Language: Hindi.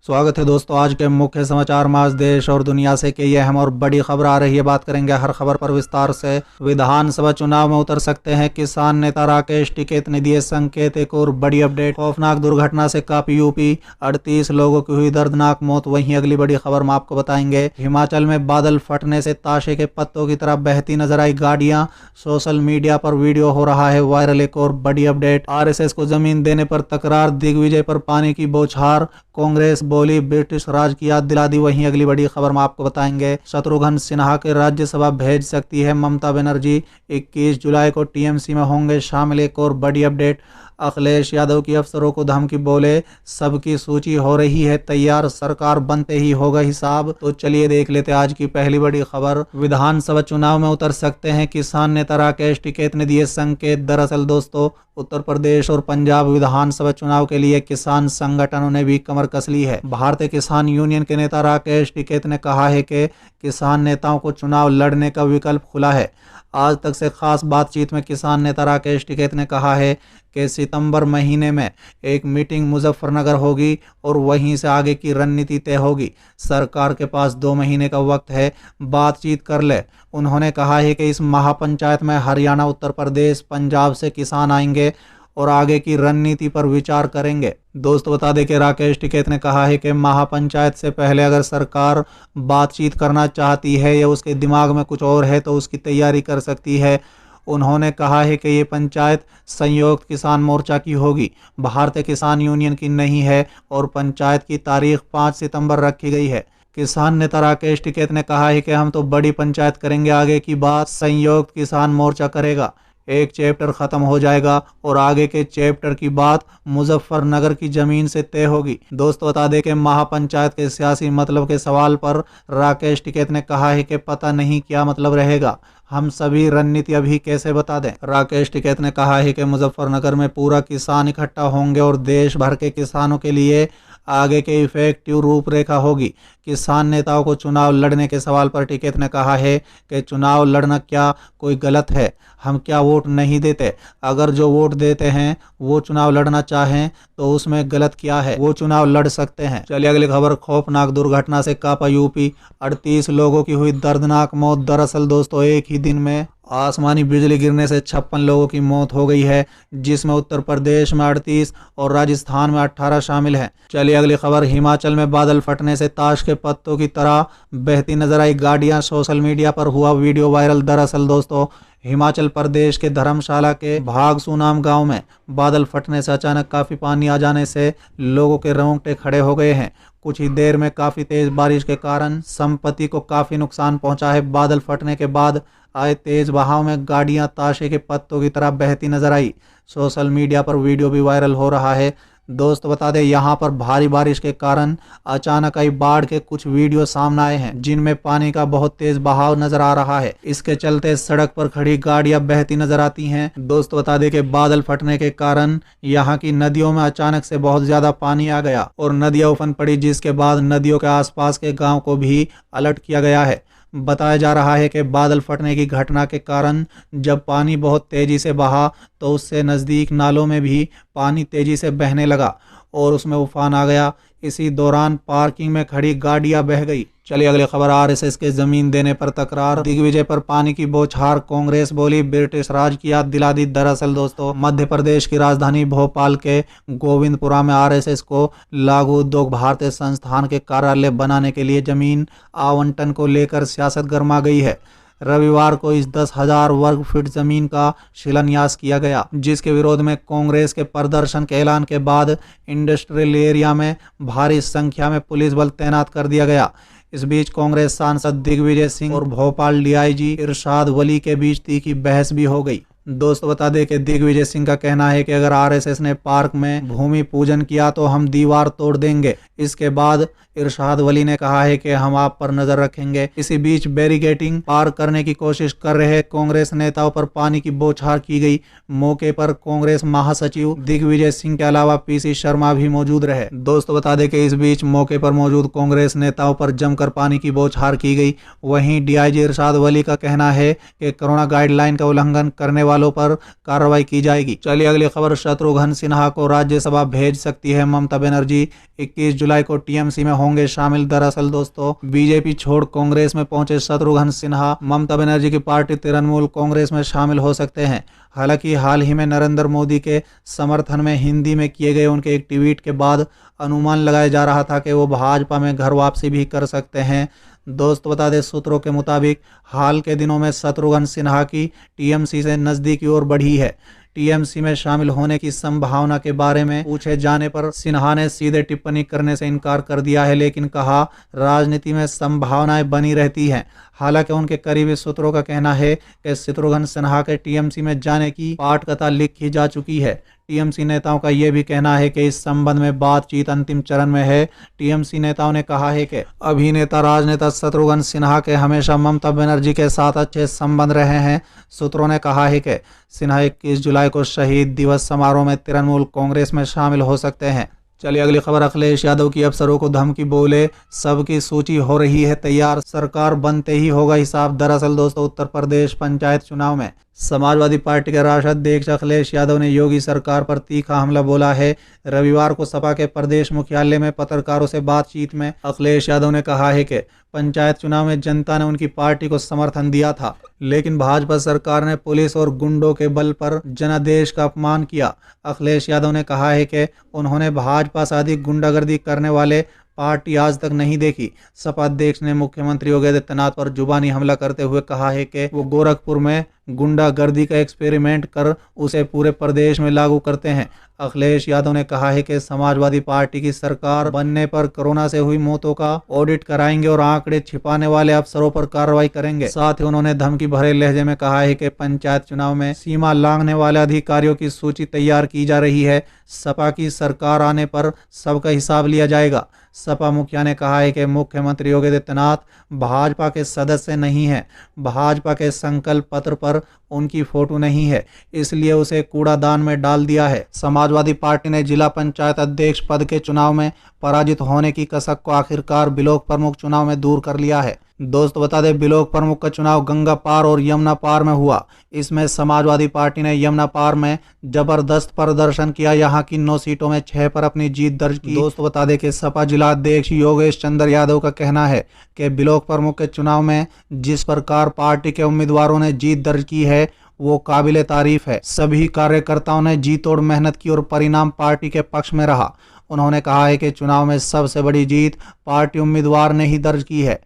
स्वागत है दोस्तों। आज के मुख्य समाचार में आज देश और दुनिया से कई अहम और बड़ी खबर आ रही है। बात करेंगे हर खबर पर विस्तार से। विधानसभा चुनाव में उतर सकते हैं किसान नेता राकेश टिकैत ने दिए संकेत। एक और बड़ी अपडेट, खौफनाक दुर्घटना से कांपी यूपी, 38 लोगों की हुई दर्दनाक मौत। वहीं अगली बड़ी खबर में आपको बताएंगे, हिमाचल में बादल फटने से ताशे के पत्तों की तरह बहती नजर आई गाड़ियां। सोशल मीडिया पर वीडियो हो रहा है वायरल। एक और बड़ी अपडेट, आरएसएस को जमीन देने पर तकरार, दिग्विजय पर पानी की बौछार, कांग्रेस बोली ब्रिटिश राज की याद दिला दी। वहीं अगली बड़ी खबर में आपको बताएंगे, शत्रुघ्न सिन्हा के राज्यसभा भेज सकती है ममता बनर्जी, 21 जुलाई को टीएमसी में होंगे शामिल। एक और बड़ी अपडेट, अखिलेश यादव की अफसरों को धमकी, बोले सबकी सूची हो रही है तैयार, सरकार बनते ही होगा हिसाब। तो चलिए देख लेते आज की पहली बड़ी खबर। विधानसभा चुनाव में उतर सकते हैं किसान नेता राकेश टिकैत ने दिए संकेत। दरअसल दोस्तों, उत्तर प्रदेश और पंजाब विधानसभा चुनाव के लिए किसान संगठनों ने भी कमर कस ली है। भारतीय किसान यूनियन के नेता राकेश टिकैत ने कहा है कि किसान नेताओं को चुनाव लड़ने का विकल्प खुला है। आज तक से खास बातचीत में किसान नेता राकेश टिकैत ने कहा है कि सितंबर महीने में एक मीटिंग मुजफ्फरनगर होगी और वहीं से आगे की रणनीति तय होगी। सरकार के पास 2 महीने का वक्त है, बातचीत कर ले। उन्होंने कहा है कि इस महापंचायत में हरियाणा, उत्तर प्रदेश, पंजाब से किसान आएंगे और आगे की रणनीति पर विचार करेंगे। दोस्तों बता दें कि राकेश टिकैत ने कहा है कि महापंचायत से पहले अगर सरकार बातचीत करना चाहती है या उसके दिमाग में कुछ और है तो उसकी तैयारी कर सकती है। उन्होंने कहा है कि ये पंचायत संयुक्त किसान मोर्चा की होगी, भारतीय किसान यूनियन की नहीं है और पंचायत की तारीख 5 सितंबर रखी गई है। किसान नेता राकेश टिकैत ने कहा है कि हम तो बड़ी पंचायत करेंगे, आगे की बात संयुक्त किसान मोर्चा करेगा। एक चैप्टर खत्म हो जाएगा और आगे के चैप्टर की बात मुजफ्फरनगर की जमीन से तय होगी। दोस्तों बता दें कि महापंचायत के सियासी मतलब के सवाल पर राकेश टिकैत ने कहा है कि पता नहीं क्या मतलब रहेगा, हम सभी रणनीति अभी कैसे बता दें। राकेश टिकैत ने कहा है कि मुजफ्फरनगर में पूरा किसान इकट्ठा होंगे और देश भर के किसानों के लिए आगे के इफेक्टिव रूपरेखा होगी। किसान नेताओं को चुनाव लड़ने के सवाल पर टिकैत ने कहा है कि चुनाव लड़ना क्या कोई गलत है, हम क्या वोट नहीं देते, अगर जो वोट देते हैं वो चुनाव लड़ना चाहें तो उसमें गलत क्या है, वो चुनाव लड़ सकते हैं। चलिए अगली खबर, खौफनाक दुर्घटना से कांपा यूपी, 38 लोगों की हुई दर्दनाक मौत। दरअसल दोस्तों, एक ही दिन में आसमानी बिजली गिरने से 56 लोगों की मौत हो गई है, जिसमें उत्तर प्रदेश में 38 और राजस्थान में 18 शामिल हैं। चलिए अगली खबर, हिमाचल में बादल फटने से ताश के पत्तों की तरह बहती नजर आई गाड़ियां। सोशल मीडिया पर हुआ वीडियो वायरल। दरअसल दोस्तों, हिमाचल प्रदेश के धर्मशाला के भागसू नाम गांव में बादल फटने से अचानक काफी पानी आ जाने से लोगों के रोंगटे खड़े हो गए हैं। कुछ ही देर में काफी तेज बारिश के कारण संपत्ति को काफी नुकसान पहुंचा है। बादल फटने के बाद आए तेज बहाव में गाड़ियां ताशे के पत्तों की तरह बहती नजर आई। सोशल मीडिया पर वीडियो भी वायरल हो रहा है। दोस्त बता दें, यहाँ पर भारी बारिश के कारण अचानक आई बाढ़ के कुछ वीडियो सामने आए हैं, जिनमें पानी का बहुत तेज बहाव नजर आ रहा है। इसके चलते सड़क पर खड़ी गाड़ियां बहती नजर आती हैं। दोस्त बता दें कि बादल फटने के कारण यहाँ की नदियों में अचानक से बहुत ज्यादा पानी आ गया और नदियां उफन पड़ी, जिसके बाद नदियों के आसपास के गाँव को भी अलर्ट किया गया है। बताया जा रहा है कि बादल फटने की घटना के कारण जब पानी बहुत तेजी से बहा तो उससे नज़दीक नालों में भी पानी तेजी से बहने लगा और उसमें उफान आ गया। इसी दौरान पार्किंग में खड़ी गाड़ियां बह गई। चलिए अगली खबर, आरएसएस के जमीन देने पर तकरार, दिग्विजय पर पानी की बौछार, कांग्रेस बोली ब्रिटिश राज की याद दिला दी। दरअसल दोस्तों, मध्य प्रदेश की राजधानी भोपाल के गोविंदपुरा में आरएसएस को लागू उद्योग भारतीय संस्थान के कार्यालय बनाने के लिए जमीन आवंटन को लेकर सियासत गर्मा गई है। रविवार को इस 10,000 वर्ग फीट जमीन का शिलान्यास किया गया, जिसके विरोध में कांग्रेस के प्रदर्शन के ऐलान के बाद इंडस्ट्रियल एरिया में भारी संख्या में पुलिस बल तैनात कर दिया गया। इस बीच कांग्रेस सांसद दिग्विजय सिंह और भोपाल डीआईजी इरशाद वली के बीच तीखी बहस भी हो गई। दोस्तों बता दें कि दिग्विजय सिंह का कहना है कि अगर आरएसएस ने पार्क में भूमि पूजन किया तो हम दीवार तोड़ देंगे। इसके बाद इरशाद वली ने कहा है कि हम आप पर नजर रखेंगे। इसी बीच बैरिकेडिंग पार करने की कोशिश कर रहे कांग्रेस नेताओं पर पानी की बौछार की गई। मौके पर कांग्रेस महासचिव दिग्विजय सिंह के अलावा पीसी शर्मा भी मौजूद रहे। दोस्तों बता दें कि इस बीच मौके पर मौजूद कांग्रेस नेताओं पर जमकर पानी की बौछार की गई। वहीं डीआईजी इरशाद वली का कहना है कि कोरोना गाइडलाइन का उल्लंघन करने वालों पर कार्रवाई की जाएगी। चलिए अगली खबर, शत्रुघ्न सिन्हा को राज्यसभा भेज सकती है ममता बनर्जी, 21 जुलाई को टीएमसी में होंगे शामिल। दरअसल दोस्तों, बीजेपी छोड़ कांग्रेस में पहुंचे शत्रुघ्न सिन्हा ममता बनर्जी की पार्टी तृणमूल कांग्रेस में शामिल हो सकते हैं। हालांकि हाल ही में नरेंद्र मोदी के समर्थन में हिंदी में किए गए उनके एक ट्वीट के बाद अनुमान लगाया जा रहा था कि वो भाजपा में घर वापसी भी कर सकते हैं। दोस्त बता दें, सूत्रों के मुताबिक हाल के दिनों में शत्रुघ्न सिन्हा की टीएमसी से नजदीकी ओर बढ़ी है। टीएमसी में शामिल होने की संभावना के बारे में पूछे जाने पर सिन्हा ने सीधे टिप्पणी करने से इनकार कर दिया है, लेकिन कहा राजनीति में संभावनाएं बनी रहती हैं। हालांकि उनके करीबी सूत्रों का कहना है कि शत्रुघ्न सिन्हा के टीएमसी में जाने की पाटकथा लिखी जा चुकी है। टीएमसी नेताओं का यह भी कहना है कि इस संबंध में बातचीत अंतिम चरण में है। टीएमसी नेताओं ने कहा है कि अभिनेता राजनेता शत्रुघ्न सिन्हा के हमेशा ममता बनर्जी के साथ अच्छे संबंध रहे हैं। सूत्रों ने कहा है कि सिन्हा 21 जुलाई को शहीद दिवस समारोह में तृणमूल कांग्रेस में शामिल हो सकते हैं। चलिए अगली खबर, अखिलेश यादव की अफसरों को धमकी, बोले सबकी सूची हो रही है तैयार, सरकार बनते ही होगा हिसाब। दरअसल दोस्तों, उत्तर प्रदेश पंचायत चुनाव में समाजवादी पार्टी के राष्ट्रीय अध्यक्ष अखिलेश यादव ने योगी सरकार पर तीखा हमला बोला है। रविवार को सपा के प्रदेश मुख्यालय में पत्रकारों से बातचीत में अखिलेश यादव ने कहा है कि पंचायत चुनाव में जनता ने उनकी पार्टी को समर्थन दिया था, लेकिन भाजपा सरकार ने पुलिस और गुंडों के बल पर जनादेश का अपमान किया। अखिलेश यादव ने कहा है कि उन्होंने भाजपा से अधिक गुंडागर्दी करने वाले पार्टी आज तक नहीं देखी। सपा अध्यक्ष ने मुख्यमंत्री योगी आदित्यनाथ पर जुबानी हमला करते हुए कहा है कि वो गोरखपुर में गुंडागर्दी का एक्सपेरिमेंट कर उसे पूरे प्रदेश में लागू करते हैं। अखिलेश यादव ने कहा है कि समाजवादी पार्टी की सरकार बनने पर कोरोना से हुई मौतों का ऑडिट कराएंगे और आंकड़े छिपाने वाले अफसरों पर कार्रवाई करेंगे। साथ ही उन्होंने धमकी भरे लहजे में कहा है कि पंचायत चुनाव में सीमा लांघने वाले अधिकारियों की सूची तैयार की जा रही है। सपा की सरकार आने पर सबका हिसाब लिया जाएगा। सपा मुखिया ने कहा है कि मुख्यमंत्री योगी आदित्यनाथ भाजपा के सदस्य नहीं हैं। भाजपा के संकल्प पत्र पर उनकी फोटो नहीं है, इसलिए उसे कूड़ादान में डाल दिया है। समाजवादी पार्टी ने जिला पंचायत अध्यक्ष पद के चुनाव में पराजित होने की कसक को आखिरकार ब्लॉक प्रमुख चुनाव में दूर कर लिया है। दोस्त बता दें, ब्लॉक प्रमुख का चुनाव गंगा पार और यमुना पार में हुआ। इसमें समाजवादी पार्टी ने यमुना पार में जबरदस्त प्रदर्शन किया। यहाँ की 9 सीटों में 6 पर अपनी जीत दर्ज की। दोस्त बता दें कि सपा जिला अध्यक्ष योगेश चंद्र यादव का कहना है कि ब्लॉक प्रमुख के चुनाव में जिस प्रकार पार्टी के उम्मीदवारों ने जीत दर्ज की है वो काबिले तारीफ है। सभी कार्यकर्ताओं ने जी तोड़ मेहनत की और परिणाम पार्टी के पक्ष में रहा। उन्होंने कहा है कि चुनाव में सबसे बड़ी जीत पार्टी उम्मीदवार ने ही दर्ज की है।